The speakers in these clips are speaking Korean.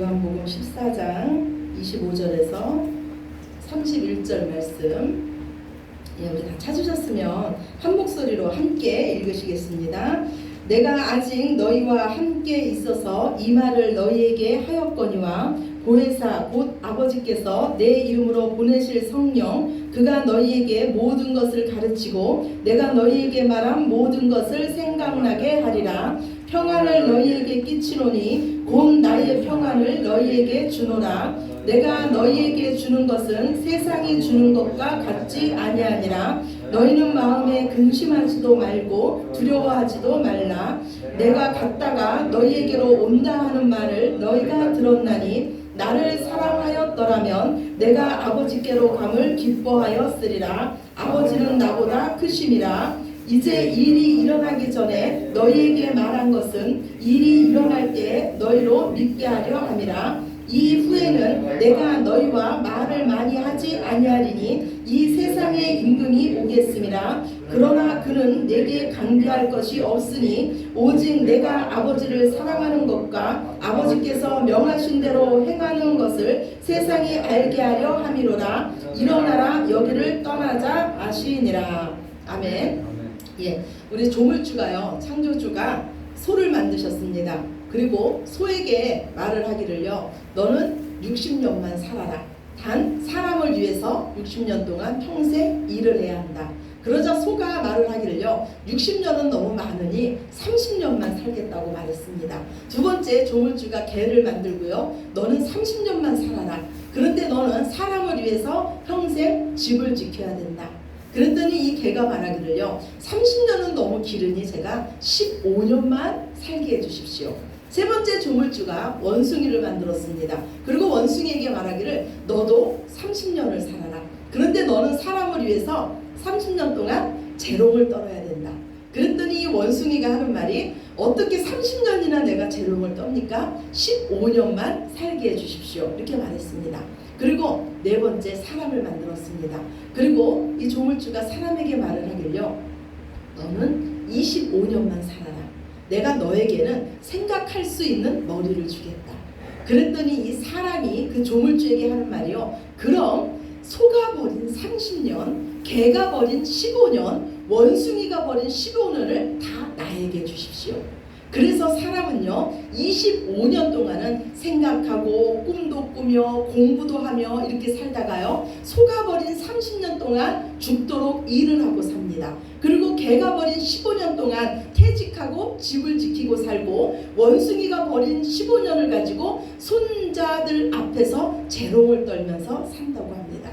요한복음 14장 25절에서 31절 말씀, 우리 다 찾으셨으면 한 목소리로 함께 읽으시겠습니다. 내가 아직 너희와 함께 있어서 이 말을 너희에게 하였거니와 보혜사 곧 아버지께서 내 이름으로 보내실 성령 그가 너희에게 모든 것을 가르치고 내가 너희에게 말한 모든 것을 생각나게 하리라. 평안을 너희에게 끼치노니 곧 나의 평안을 너희에게 주노라. 내가 너희에게 주는 것은 세상이 주는 것과 같지 아니하니라. 너희는 마음에 근심하지도 말고 두려워하지도 말라. 내가 갔다가 너희에게로 온다 하는 말을 너희가 들었나니 나를 사랑하였더라면 내가 아버지께로 감을 기뻐하였으리라. 아버지는 나보다 크심이라. 이제 일이 일어나기 전에 너희에게 말한 것은 일이 일어날 때 너희로 믿게 하려 함이라. 이 후에는 내가 너희와 말을 많이 하지 아니하리니 이 세상의 임금이 오겠음이라. 그러나 그는 내게 강제할 것이 없으니 오직 내가 아버지를 사랑하는 것과 아버지께서 명하신 대로 행하는 것을 세상이 알게 하려 함이로라. 일어나라 여기를 떠나자 하시니라. 아멘. 우리 조물주가요, 창조주가 소를 만드셨습니다. 그리고 소에게 말을 하기를요, 너는 60년만 살아라. 단 사람을 위해서 60년 동안 평생 일을 해야 한다. 그러자 소가 말을 하기를요, 60년은 너무 많으니 30년만 살겠다고 말했습니다. 두 번째, 조물주가 개를 만들고요, 너는 30년만 살아라. 그런데 너는 사람을 위해서 평생 집을 지켜야 된다. 그랬더니 이 개가 말하기를요, 30년은 너무 길으니 제가 15년만 살게 해주십시오. 세 번째 조물주가 원숭이를 만들었습니다. 그리고 원숭이에게 말하기를 너도 30년을 살아라. 그런데 너는 사람을 위해서 30년 동안 재롱을 떨어야 된다. 그랬더니 이 원숭이가 하는 말이 어떻게 30년이나 내가 재롱을 떱니까? 15년만 살게 해주십시오. 이렇게 말했습니다. 그리고 네 번째 사람을 만들었습니다. 그리고 이 조물주가 사람에게 말을 하길요, 너는 25년만 살아라. 내가 너에게는 생각할 수 있는 머리를 주겠다. 그랬더니 이 사람이 그 조물주에게 하는 말이요, 그럼 소가 버린 30년, 개가 버린 15년, 원숭이가 버린 15년을 다 나에게 주십시오. 그래서 사람은요 25년 동안은 생각하고 꿈도 꾸며 공부도 하며 이렇게 살다가요, 소가 버린 30년 동안 죽도록 일을 하고 삽니다. 그리고 개가 버린 15년 동안 퇴직하고 집을 지키고 살고, 원숭이가 버린 15년을 가지고 손자들 앞에서 재롱을 떨면서 산다고 합니다.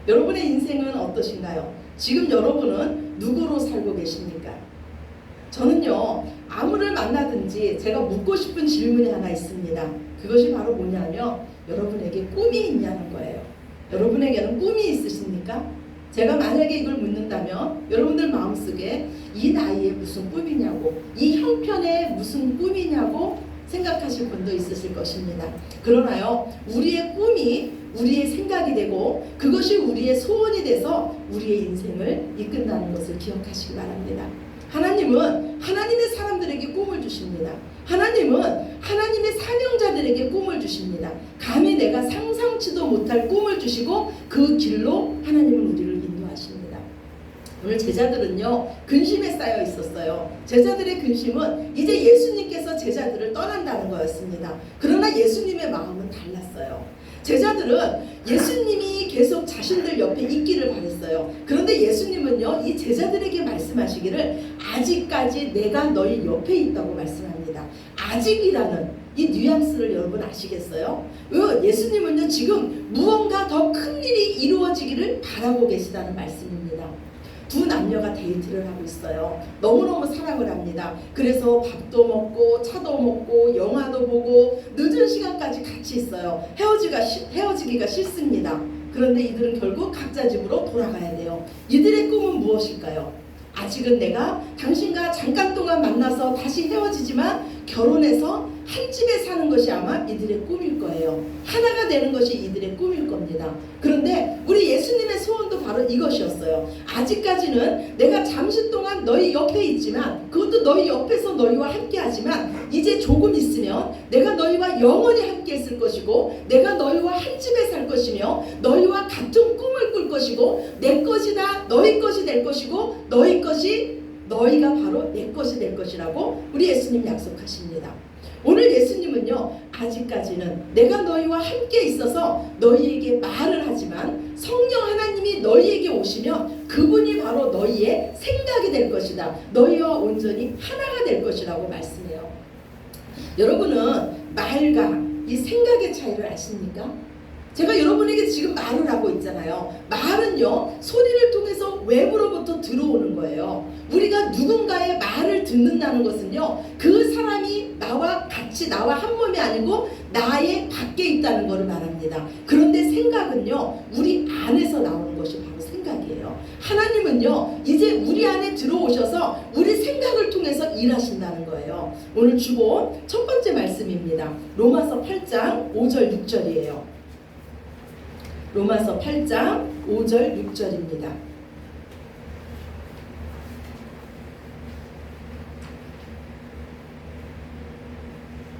여러분의 인생은 어떠신가요? 지금 여러분은 누구로 살고 계십니까? 저는요, 아무를 만나든지 제가 묻고 싶은 질문이 하나 있습니다. 그것이 바로 뭐냐면 여러분에게 꿈이 있냐는 거예요. 여러분에게는 꿈이 있으십니까? 제가 만약에 이걸 묻는다면 여러분들 마음속에 이 나이에 무슨 꿈이냐고, 이 형편에 무슨 꿈이냐고 생각하실 분도 있으실 것입니다. 그러나요, 우리의 꿈이 우리의 생각이 되고 그것이 우리의 소원이 돼서 우리의 인생을 이끈다는 것을 기억하시기 바랍니다. 하나님은 하나님의 사람들에게 꿈을 주십니다. 하나님은 하나님의 사명자들에게 꿈을 주십니다. 감히 내가 상상치도 못할 꿈을 주시고 그 길로 하나님은 우리를 인도하십니다. 오늘 제자들은요 근심에 쌓여 있었어요. 제자들의 근심은 이제 예수님께서 제자들을 떠난다는 거였습니다. 그러나 예수님의 마음은 달랐어요. 제자들은 예수님이 계속 자신들 옆에 있기를 바랬어요. 그런데 예수님은요 이 제자들에게 말씀하시기를 아직까지 내가 너희 옆에 있다고 말씀합니다. 아직이라는 이 뉘앙스를 여러분 아시겠어요? 예수님은요 지금 무언가 더 큰 일이 이루어지기를 바라고 계시다는 말씀입니다. 두 남녀가 데이트를 하고 있어요. 너무너무 사랑을 합니다. 그래서 밥도 먹고 차도 먹고 영화도 보고 늦은 시간까지 같이 있어요. 헤어지기가 싫습니다. 그런데 이들은 결국 각자 집으로 돌아가야 돼요. 이들의 꿈은 무엇일까요? 아직은 내가 당신과 잠깐 동안 만나서 다시 헤어지지만 결혼해서 한 집에 사는 것이 아마 이들의 꿈일 거예요. 하나가 되는 것이 이들의 꿈일 겁니다. 그런데 우리 예수님의 소원도 바로 이것이었어요. 아직까지는 내가 잠시 동안 너희 옆에 있지만, 그것도 너희 옆에서 너희와 함께 하지만, 이제 조금 있으면 내가 너희와 영원히 함께 있을 것이고, 내가 너희와 한 집에 살 것이며, 너희와 같은 꿈을 꿀 것이고, 내 것이다 너희 것이 될 것이고, 너희 것이 너희가 바로 내 것이 될 것이라고 우리 예수님 약속하십니다. 오늘 예수님은요, 아직까지는 내가 너희와 함께 있어서 너희에게 말을 하지만, 성령 하나님이 너희에게 오시면 그분이 바로 너희의 생각이 될 것이다, 너희와 온전히 하나가 될 것이라고 말씀해요. 여러분은 말과 이 생각의 차이를 아십니까? 제가 여러분에게 지금 말을 하고 있잖아요. 말은요, 소리를 통해서 외부로부터 들어오는 거예요. 우리가 누군가의 말을 듣는다는 것은요, 그 사람이 나와 같이, 나와 한 몸이 아니고 나의 밖에 있다는 것을 말합니다. 그런데 생각은요, 우리 안에서 나오는 것이 바로 생각이에요. 하나님은요, 이제 우리 안에 들어오셔서 우리 생각을 통해서 일하신다는 거예요. 오늘 주본 첫 번째 말씀입니다. 로마서 8장 5절 6절이에요. 로마서 8장 5절 6절입니다.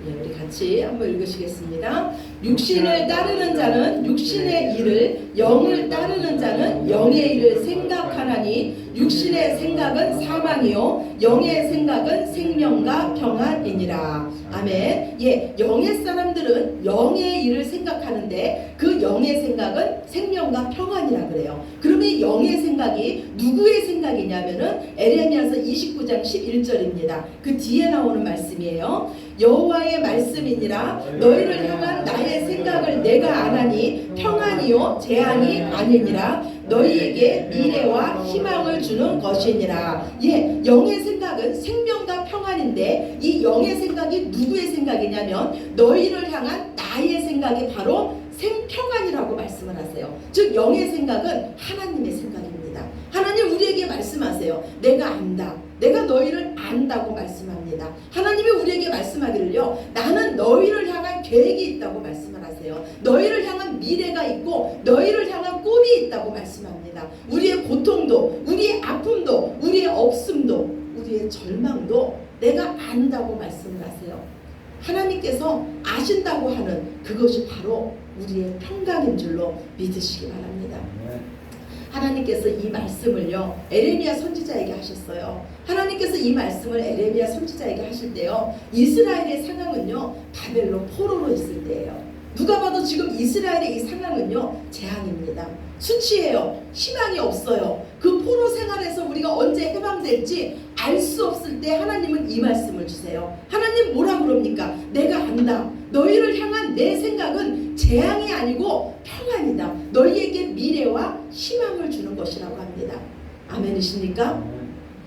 우리 같이 한번 읽으시겠습니다. 육신을 따르는 자는 육신의 일을, 영을 따르는 자는 영의 일을 생각하나니 육신의 생각은 사망이요 영의 생각은 생명과 평안이니라. 아멘. 예, 영의 사람들은 영의 일을 생각하는데 그 영의 생각은 생명과 평안이라 그래요. 그러면 이 영의 생각이 누구의 생각이냐면은 에레미야서 29장 11절입니다. 그 뒤에 나오는 말씀이에요. 여호와의 말씀이니라 너희를 향한 나의 생각을 내가 아나니 평안이요 재앙이 아니니라 너희에게 미래와 희망을 주는 것이니라. 예, 영의 생각은 생명과 평안인데 이 영의 생각이 누구의 생각이냐면 너희를 향한 나의 생각이 바로 생평안이라고 말씀을 하세요. 즉 영의 생각은 하나님의 생각입니다. 하나님 우리에게 말씀하세요. 내가 안다. 내가 너희를 안다고 말씀합니다. 하나님이 우리에게 말씀하기를요, 나는 너희를 향한 계획이 있다고 말씀을 하세요. 너희를 향한 미래가 있고 너희를 향한 꿈이 있다고 말씀합니다. 우리의 고통도, 우리의 아픔도, 우리의 없음도, 우리의 절망도 내가 안다고 말씀을 하세요. 하나님께서 아신다고 하는 그것이 바로 우리의 평강인 줄로 믿으시기 바랍니다. 하나님께서 이 말씀을요 에레미야 선지자에게 하셨어요. 하나님께서 이 말씀을 에레미야 선지자에게 하실 때요, 이스라엘의 상황은요 바벨론 포로로 있을 때예요. 누가 봐도 지금 이스라엘의 이 상황은요 재앙입니다. 수치예요. 희망이 없어요. 그 포로 생활에서 우리가 언제 해방될지 알 수 없을 때 하나님은 이 말씀을 주세요. 하나님 뭐라 그럽니까? 내가 안다. 너희를 향한 내 생각은 재앙이 아니고 평안이다. 너희에게 미래와 희망을 주는 것이라고 합니다. 아멘이십니까?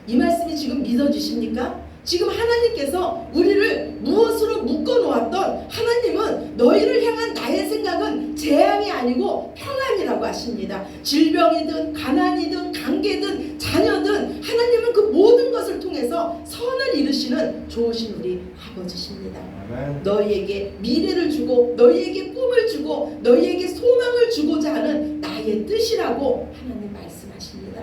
이 말씀이 지금 믿어지십니까? 지금 하나님께서 우리를 무엇으로 묶어놓았던 하나님은 너희를 향한 나의 생각은 재앙이 아니고 평안이라고 하십니다. 질병이든 가난이든 관계든 자녀든 하나님은 그 모든 것을 통해서 선을 이루시는 좋으신 우리 아버지십니다. 아멘. 너희에게 미래를 주고 너희에게 꿈을 주고 너희에게 소망을 주고자 하는 나의 뜻이라고 하나님 말씀하십니다.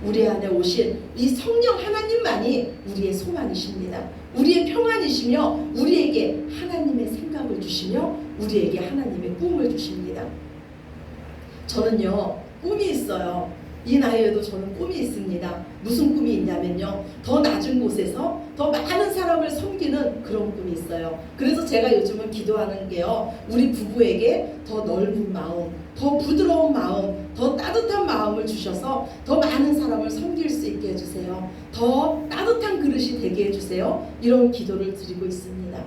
우리 안에 오신 이 성령 하나님만이 우리의 소망이십니다. 우리의 평안이시며 우리에게 하나님의 생각을 주시며 우리에게 하나님의 꿈을 주십니다. 저는요 꿈이 있어요. 이 나이에도 저는 꿈이 있습니다. 무슨 꿈이 있냐면요, 더 낮은 곳에서 더 많은 사람을 섬기는 그런 꿈이 있어요. 그래서 제가 요즘은 기도하는 게요, 우리 부부에게 더 넓은 마음, 더 부드러운 마음, 더 따뜻한 마음을 주셔서 더 많은 사람을 섬길 수 있게 해주세요. 더 따뜻한 그릇이 되게 해주세요. 이런 기도를 드리고 있습니다.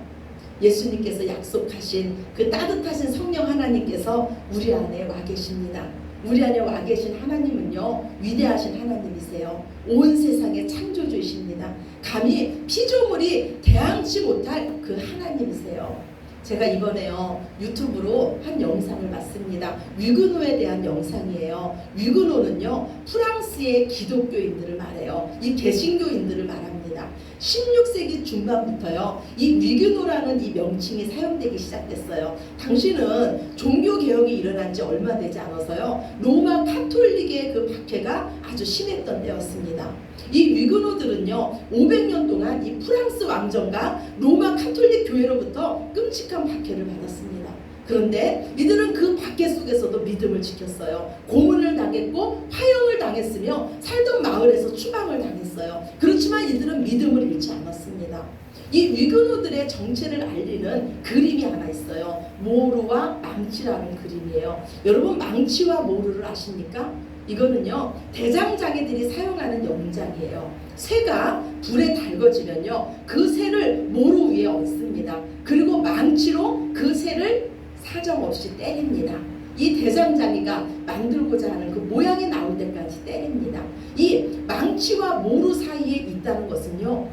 예수님께서 약속하신 그 따뜻하신 성령 하나님께서 우리 안에 와 계십니다. 우리 안에 와 계신 하나님은요 위대하신 하나님이세요. 온 세상의 창조주이십니다. 감히 피조물이 대항치 못할 그 하나님이세요. 제가 이번에요 유튜브로 한 영상을 봤습니다. 위그노에 대한 영상이에요. 위그노는요 프랑스의 기독교인들을 말해요. 이 개신교인들을 말합니다. 있습니다. 16세기 중반부터요, 이 위그노라는 이 명칭이 사용되기 시작됐어요. 당시는 종교개혁이 일어난 지 얼마 되지 않아서요, 로마 카톨릭의 그 박해가 아주 심했던 때였습니다. 이 위그노들은요, 500년 동안 이 프랑스 왕정과 로마 카톨릭 교회로부터 끔찍한 박해를 받았습니다. 그런데 이들은 그 박해 속에서도 믿음을 지켰어요. 고문을 당했고 화형을 당했으며 살던 마을에서 추방을 당했어요. 그렇지만 이들은 믿음을 잃지 않았습니다. 이 위그노들의 정체를 알리는 그림이 하나 있어요. 모루와 망치라는 그림이에요. 여러분, 망치와 모루를 아십니까? 이거는요, 대장장이들이 사용하는 영장이에요. 새가 불에 달궈지면요, 그 새를 모루 위에 얹습니다. 그리고 망치로 그 새를 사정없이 때립니다. 이 대장장이가 만들고자 하는 그 모양이 나올 때까지 때립니다. 이 망치와 모루 사이에 있다는 것은요,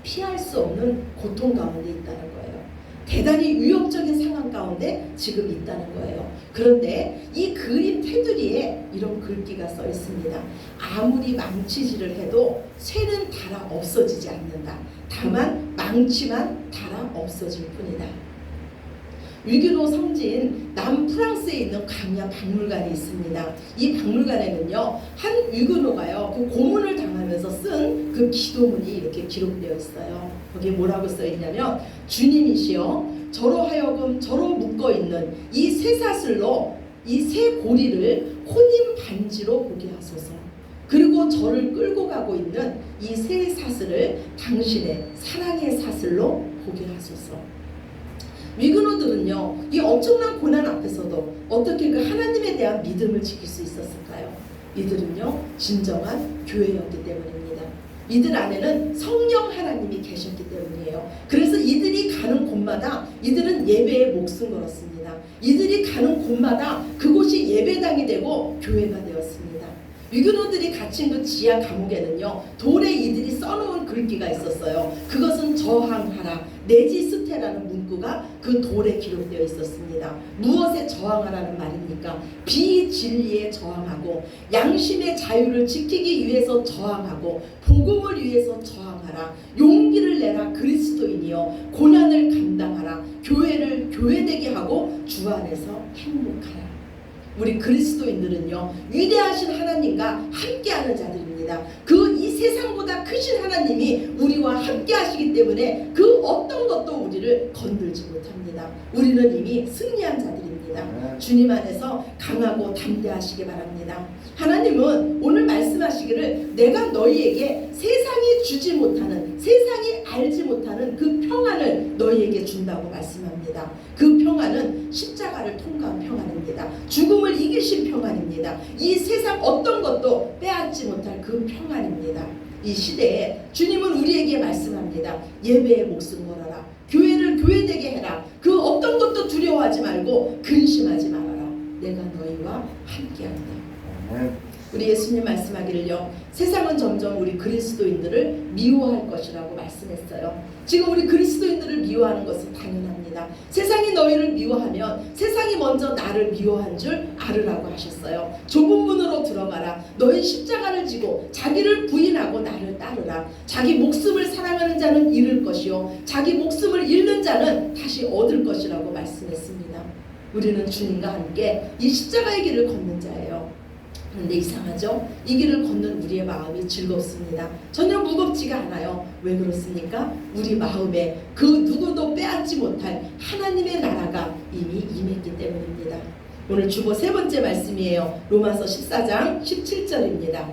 피할 수 없는 고통 가운데 있다는 거예요. 대단히 위협적인 상황 가운데 지금 있다는 거예요. 그런데 이 그림 테두리에 이런 글귀가 써 있습니다. 아무리 망치질을 해도 새는 달아 없어지지 않는다. 다만 망치만 달아 없어질 뿐이다. 위그노 성지인 남프랑스에 있는 광야 박물관이 있습니다. 이 박물관에는요, 한 위그노가요, 그 고문을 당하면서 쓴 그 기도문이 이렇게 기록되어 있어요. 거기에 뭐라고 써 있냐면, 주님이시여, 저로 하여금 저로 묶어 있는 이 쇠사슬로 이 새 고리를 혼인 반지로 보게 하소서. 그리고 저를 끌고 가고 있는 이 새 사슬을 당신의 사랑의 사슬로 보게 하소서. 위그노들은요, 이 엄청난 고난 앞에서도 어떻게 그 하나님에 대한 믿음을 지킬 수 있었을까요? 이들은요, 진정한 교회였기 때문입니다. 이들 안에는 성령 하나님이 계셨기 때문이에요. 그래서 이들이 가는 곳마다 이들은 예배에 목숨 걸었습니다. 이들이 가는 곳마다 그곳이 예배당이 되고 교회가 되었습니다. 위그노들이 갇힌 그 지하 감옥에는요, 돌에 이들이 써놓은 글귀가 있었어요. 그것은 저항하라, 네지스테라는 문구가 그 돌에 기록되어 있었습니다. 무엇에 저항하라는 말입니까? 비진리에 저항하고, 양심의 자유를 지키기 위해서 저항하고, 복음을 위해서 저항하라, 용기를 내라 그리스도인이여, 고난을 감당하라, 교회를 교회되게 하고 주 안에서 행복하라. 우리 그리스도인들은요, 위대하신 하나님과 함께하는 자들입니다. 그 이 세상보다 크신 하나님이 우리와 함께 하시기 때문에 그 어떤 것도 우리를 건들지 못합니다. 우리는 이미 승리한 자들입니다. 주님 안에서 강하고 담대하시기 바랍니다. 하나님은 오늘 말씀하시기를, 내가 너희에게 세상이 주지 못하는, 세상이 알지 못하는 그 평안을 너희에게 준다고 말씀합니다. 그 평안은 십자가를 통과한 평안입니다. 죽음을 이기신 평안입니다. 이 세상 어떤 것도 빼앗지 못할 그 평안입니다. 이 시대에 주님은 우리에게 말씀합니다. 예배에 목숨 걸어라. 교회를 교회되게 해라. 그 어떤 것도 두려워하지 말고 근심하지 말아라. 내가 너희와 함께한다. 우리 예수님 말씀하기를요, 세상은 점점 우리 그리스도인들을 미워할 것이라고 말씀했어요. 지금 우리 그리스도인들을 미워하는 것은 당연합니다. 세상이 너희를 미워하면 세상이 먼저 나를 미워한 줄 알으라고 하셨어요. 좁은 문으로 들어가라. 너희 십자가를 지고 자기를 부인하고 나를 따르라. 자기 목숨을 사랑하는 자는 잃을 것이요, 자기 목숨을 잃는 자는 다시 얻을 것이라고 말씀했습니다. 우리는 주님과 함께 이 십자가의 길을 걷는 자예요. 그런데 이상하죠? 이 길을 걷는 우리의 마음이 즐겁습니다. 전혀 무겁지가 않아요. 왜 그렇습니까? 우리 마음에 그 누구도 빼앗지 못할 하나님의 나라가 이미 임했기 때문입니다. 오늘 주보 세 번째 말씀이에요. 로마서 14장 17절입니다.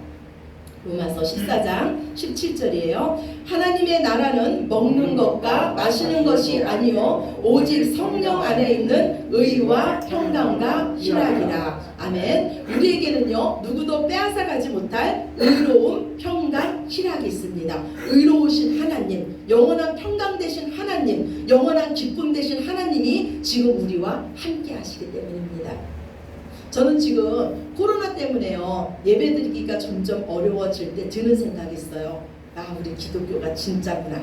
로마서 14장 17절이에요. 하나님의 나라는 먹는 것과 마시는 것이 아니요 오직 성령 안에 있는 의와 평강과 희락이라. 아멘. 우리에게는요, 누구도 빼앗아가지 못할 의로움, 평강, 희락이 있습니다. 의로우신 하나님, 영원한 평강 되신 하나님, 영원한 기쁨 되신 하나님이 지금 우리와 함께 하시기 때문입니다. 저는 지금 코로나 때문에요, 예배드리기가 점점 어려워질 때 드는 생각이 있어요. 아, 우리 기독교가 진짜구나.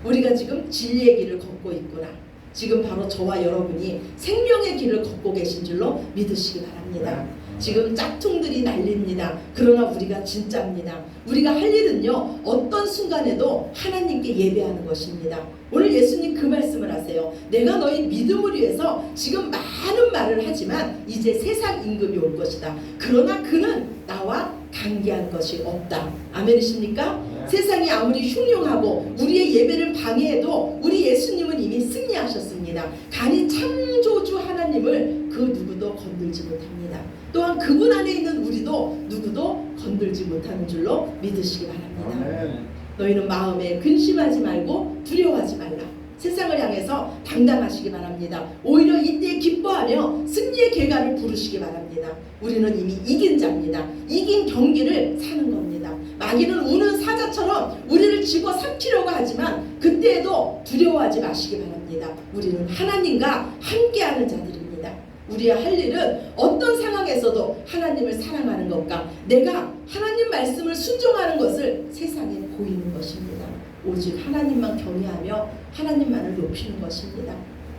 우리가 지금 진리의 길을 걷고 있구나. 지금 바로 저와 여러분이 생명의 길을 걷고 계신 줄로 믿으시기 바랍니다. 지금 짝퉁들이 난립니다. 그러나 우리가 진짜입니다. 우리가 할 일은요, 어떤 순간에도 하나님께 예배하는 것입니다. 오늘 예수님 그 말씀을 하세요. 내가 너희 믿음을 위해서 지금 많은 말을 하지만 이제 세상 임금이 올 것이다. 그러나 그는 나와 관계한 것이 없다. 아멘이십니까? 네. 세상이 아무리 흉흉하고 우리의 예배를 방해해도 우리 예수님은 이미 승리하셨습니다. 간이 창조주 하나님을 그 누구도 건들지 못합니다. 또한 그분 안에 있는 우리도 누구도 건들지 못하는 줄로 믿으시기 바랍니다. 네. 너희는 마음에 근심하지 말고 두려워하지 말라. 세상을 향해서 당당하시기 바랍니다. 오히려 이때 기뻐하며 승리의 계가를 부르시기 바랍니다. 우리는 이미 이긴 자입니다. 이긴 경기를 사는 겁니다. 마귀는 우는 사자처럼 우리를 집어삼키려고 하지만 그때에도 두려워하지 마시기 바랍니다. 우리는 하나님과 함께하는 자들입니다. 우리의 할 일은 어떤 상황에서도 하나님을 사랑하는 것과 내가 하나님 말씀을 순종하는 것을 세상에 보이는 것입니다. 오직 하나님만 경외하며 하나님만을 높이는 것입니다.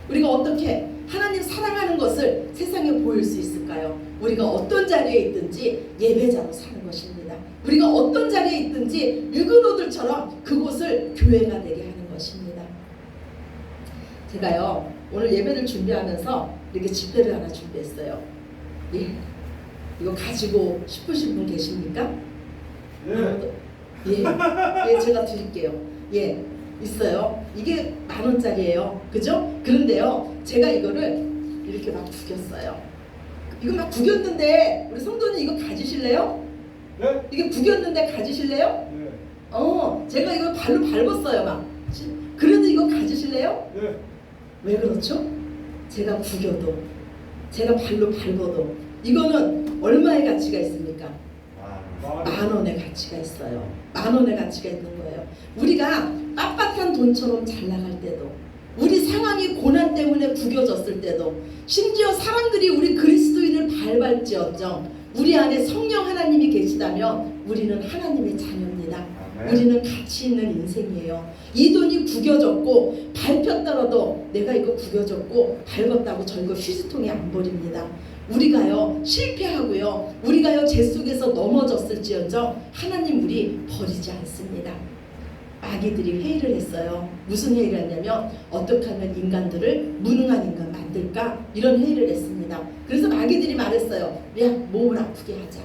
우리가 어떻게 하나님 사랑하는 것을 세상에 보일 수 있을까요? 우리가 어떤 자리에 있든지 예배자로 사는 것입니다. 우리가 어떤 자리에 있든지 유교도들처럼 그곳을 교회가 되게 하는 것입니다. 제가요, 오늘 예배를 준비하면서 이렇게 지폐를 하나 준비했어요. 예, 이거 가지고 싶으신 분 계십니까? 예, 제가 드릴게요. 예, 있어요. 이게 10,000원짜리예요. 그죠? 그런데요, 제가 이거를 이렇게 막 구겼어요. 이거 막 구겼는데 우리 성도님 이거 가지실래요? 네? 이게 구겼는데 가지실래요? 네. 제가 이거 발로 밟았어요, 막. 그래도 이거 가지실래요? 네. 왜 그렇죠? 제가 구겨도, 제가 발로 밟아도 이거는 얼마의 가치가 있습니까? 10,000원의 가치가 있어요. 10,000원의 가치가 있는 거예요. 우리가 빳빳한 돈처럼 잘 나갈 때도, 우리 상황이 고난 때문에 구겨졌을 때도, 심지어 사람들이 우리 그리스도인을 밟을지언정 우리 안에 성령 하나님이 계시다면 우리는 하나님의 자녀입니다. 우리는 가치 있는 인생이에요. 이 돈이 구겨졌고 밟혔더라도 내가 이거 구겨졌고 밟았다고 저 이거 휴지통에 안 버립니다. 우리가요 실패하고요 우리가요 재 속에서 넘어졌을지언정 하나님 우리 버리지 않습니다. 마귀들이 회의를 했어요. 무슨 회의를 했냐면 어떻게 하면 인간들을 무능한 인간 만들까, 이런 회의를 했습니다. 그래서 마귀들이 말했어요. 야, 몸을 아프게 하자,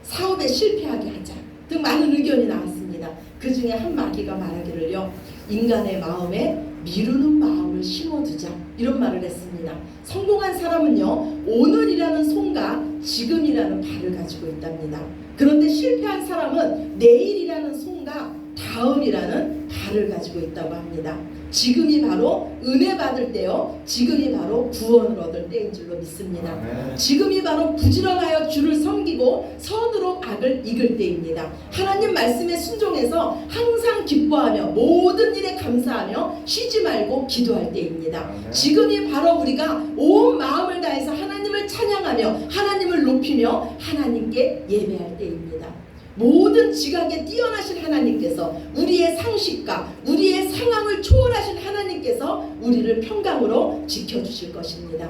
사업에 실패하게 하자 등 많은 의견이 나왔습니다. 그 중에 한 마귀가 말하기를요, 인간의 마음에 미루는 마음을 심어두자, 이런 말을 했습니다. 성공한 사람은요 오늘이라는 손과 지금이라는 발을 가지고 있답니다. 그런데 실패한 사람은 내일이라는 손과 다음이라는 발을 가지고 있다고 합니다. 지금이 바로 은혜 받을 때요, 지금이 바로 구원을 얻을 때인 줄로 믿습니다. 지금이 바로 부지런하여 주를 섬기고 선으로 악을 이길 때입니다. 하나님 말씀에 순종해서 항상 기뻐하며 모든 일에 감사하며 쉬지 말고 기도할 때입니다. 지금이 바로 우리가 온 마음을 다해서 하나님을 찬양하며 하나님을 높이며 하나님께 예배할 때입니다. 모든 지각에 뛰어나신 하나님께서, 우리의 상식과 우리의 상황을 초월하신 하나님께서 우리를 평강으로 지켜주실 것입니다.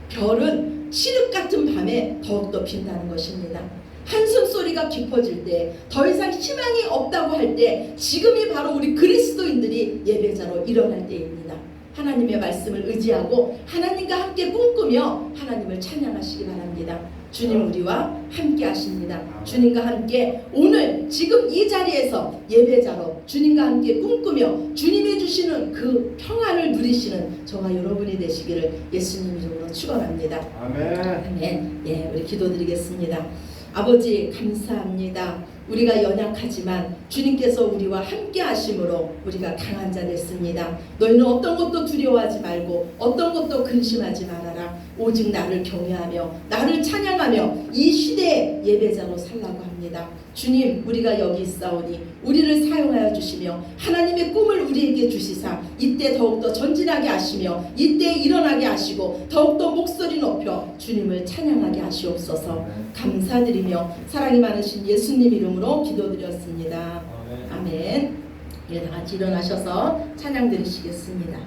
별은 칠흑 같은 밤에 더욱더 빛나는 것입니다. 한숨 소리가 깊어질 때, 더 이상 희망이 없다고 할 때, 지금이 바로 우리 그리스도인들이 예배자로 일어날 때입니다. 하나님의 말씀을 의지하고 하나님과 함께 꿈꾸며 하나님을 찬양하시기 바랍니다. 주님 우리와 함께 하십니다. 주님과 함께 오늘 지금 이 자리에서 예배자로 주님과 함께 꿈꾸며 주님이 주시는 그 평안을 누리시는 저와 여러분이 되시기를 예수님 이름으로 축원합니다. 아멘. 아멘. 예, 우리 기도드리겠습니다. 아버지 감사합니다. 우리가 연약하지만 주님께서 우리와 함께 하심으로 우리가 강한 자 됐습니다. 너희는 어떤 것도 두려워하지 말고 어떤 것도 근심하지 말아라. 오직 나를 경외하며 나를 찬양하며 이 시대의 예배자로 살라고 합니다. 주님 우리가 여기 있사오니 우리를 사용하여 주시며 하나님의 꿈을 우리에게 주시사 이때 더욱더 전진하게 하시며 이때 일어나게 하시고 더욱더 목소리 높여 주님을 찬양하게 하시옵소서. 감사드리며 사랑이 많으신 예수님 이름으로 기도드렸습니다. 아멘. 예, 다 같이 일어나셔서 찬양 드리시겠습니다.